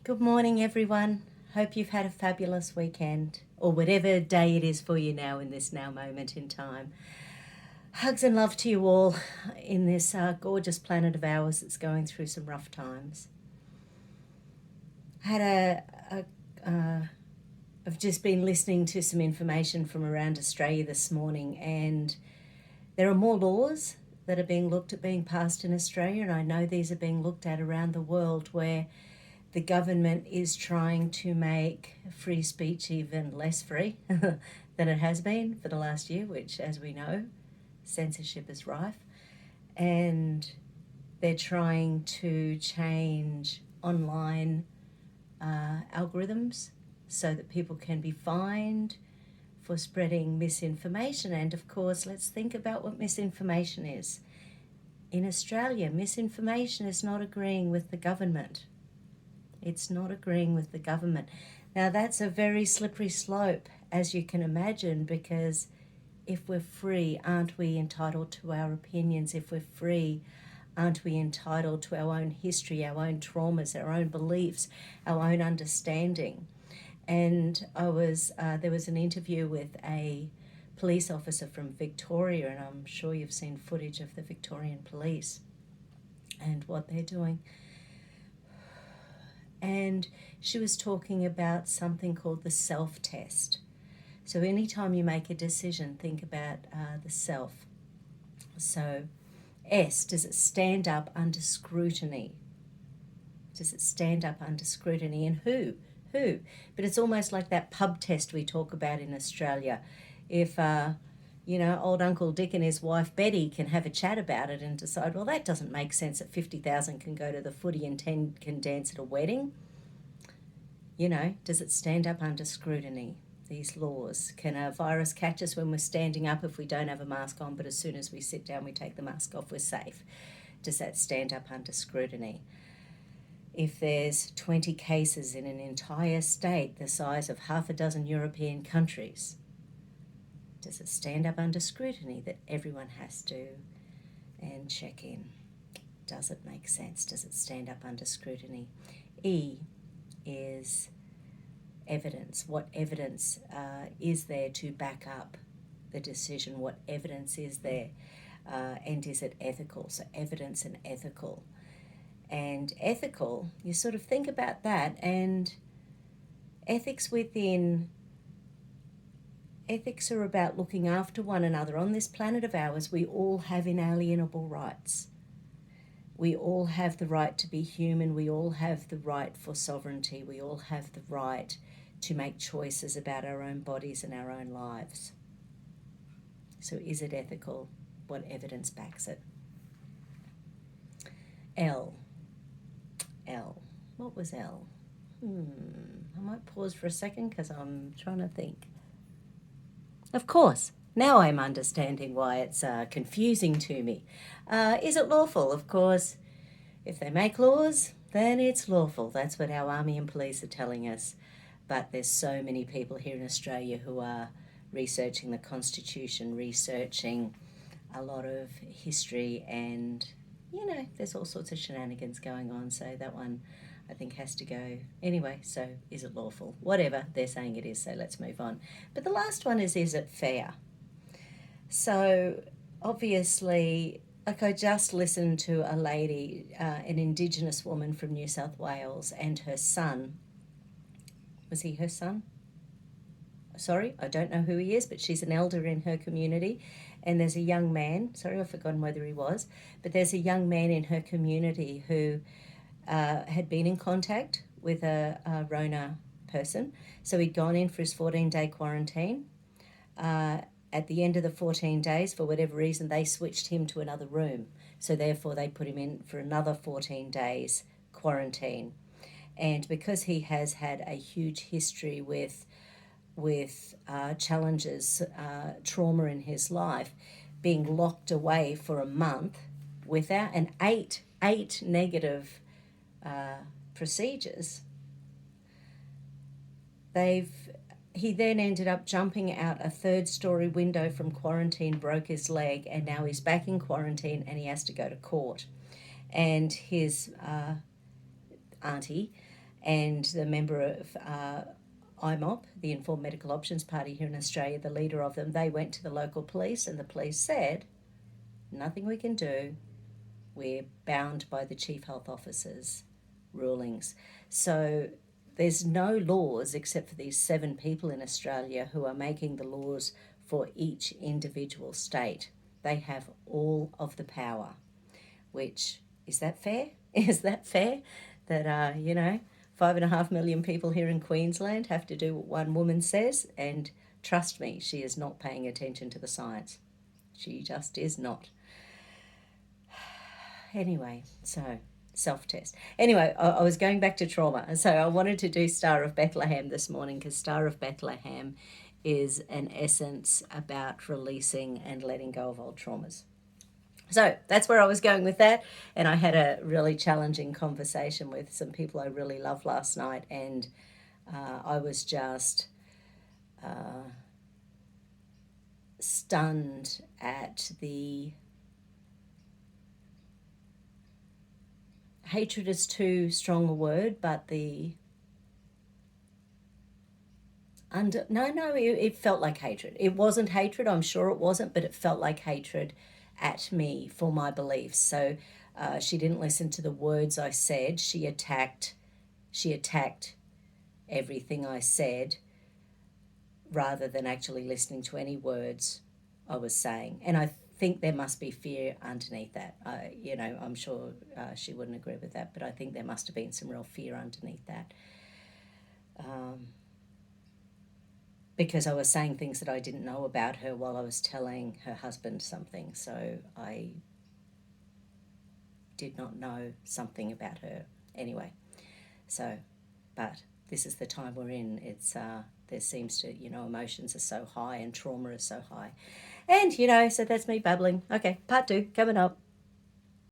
Good morning, everyone. Hope you've had a fabulous weekend, or whatever day it is for you now in this now moment in time. Hugs and love to you all in this gorgeous planet of ours that's going through some rough times. I had I've just been listening to some information from around Australia this morning, and there are more laws that are being looked at being passed in Australia, and I know these are being looked at around the world where the government is trying to make free speech even less free than it has been for the last year, which, as we know, censorship is rife. And they're trying to change online algorithms so that people can be fined for spreading misinformation. And of course, let's think about what misinformation is. In Australia, misinformation is not agreeing with the government. It's not agreeing with the government. Now, that's a very slippery slope, as you can imagine, because if we're free, aren't we entitled to our opinions? If we're free, aren't we entitled to our own history, our own traumas, our own beliefs, our own understanding? And there was an interview with a police officer from Victoria, and I'm sure you've seen footage of the Victorian police and what they're doing. And she was talking about something called the self-test. So anytime you make a decision, think about the self. So S, does it stand up under scrutiny? Does it stand up under scrutiny? And who? But it's almost like that pub test we talk about in Australia. If old Uncle Dick and his wife Betty can have a chat about it and decide, well, that doesn't make sense that 50,000 can go to the footy and 10 can dance at a wedding. Does it stand up under scrutiny, these laws? Can a virus catch us when we're standing up if we don't have a mask on, but as soon as we sit down we take the mask off, we're safe? Does that stand up under scrutiny? If there's 20 cases in an entire state the size of half a dozen European countries, does it stand up under scrutiny that everyone has to and check in? Does it make sense? Does it stand up under scrutiny? E is evidence. What evidence is there to back up the decision? What evidence is there? And is it ethical? So evidence and ethical. And ethical, you sort of think about that, and ethics are about looking after one another. On this planet of ours, we all have inalienable rights. We all have the right to be human. We all have the right for sovereignty. We all have the right to make choices about our own bodies and our own lives. So is it ethical? What evidence backs it? L. What was L? I might pause for a second because I'm trying to think. Of course, now I'm understanding why it's confusing to me. Is it lawful? Of course, if they make laws, then it's lawful. That's what our army and police are telling us. But there's so many people here in Australia who are researching the Constitution, researching a lot of history, and, there's all sorts of shenanigans going on. So that one, I think, has to go. Anyway, so is it lawful? Whatever, they're saying it is, so let's move on. But the last one is it fair? So obviously, I just listened to a lady, an Indigenous woman from New South Wales, and her son. Was he her son? Sorry, I don't know who he is, but she's an elder in her community. And there's a young man, sorry, I've forgotten whether he was, but there's a young man in her community who had been in contact with a Rona person. So he'd gone in for his 14-day quarantine. At the end of the 14 days, for whatever reason, they switched him to another room. So therefore, they put him in for another 14 days quarantine. And because he has had a huge history with challenges, trauma in his life, being locked away for a month without eight negative procedures, he then ended up jumping out a 3rd-story window from quarantine, broke his leg, and now he's back in quarantine and he has to go to court. And his auntie and the member of IMOP, the Informed Medical Options Party here in Australia, the leader of them, they went to the local police, and the police said, nothing we can do. We're bound by the Chief Health Officer's rulings. So there's no laws except for these 7 people in Australia who are making the laws for each individual state. They have all of the power, which, is that fair? Is that fair? That, 5.5 million people here in Queensland have to do what one woman says, and trust me, she is not paying attention to the science. She just is not. Anyway, so self-test. Anyway, I was going back to trauma, and so I wanted to do Star of Bethlehem this morning because Star of Bethlehem is an essence about releasing and letting go of old traumas. So that's where I was going with that, and I had a really challenging conversation with some people I really loved last night, and I was just stunned at the hatred is too strong a word, but the it felt like hatred. It wasn't hatred, I'm sure it wasn't, but it felt like hatred at me for my beliefs. So she didn't listen to the words I said. She attacked everything I said rather than actually listening to any words I was saying. And I think there must be fear underneath that. I'm sure she wouldn't agree with that, but I think there must have been some real fear underneath that. Because I was saying things that I didn't know about her while I was telling her husband something. So I did not know something about her anyway. So, but this is the time we're in. It's there seems to, emotions are so high and trauma is so high. And, so that's me babbling. Okay, part 2 coming up.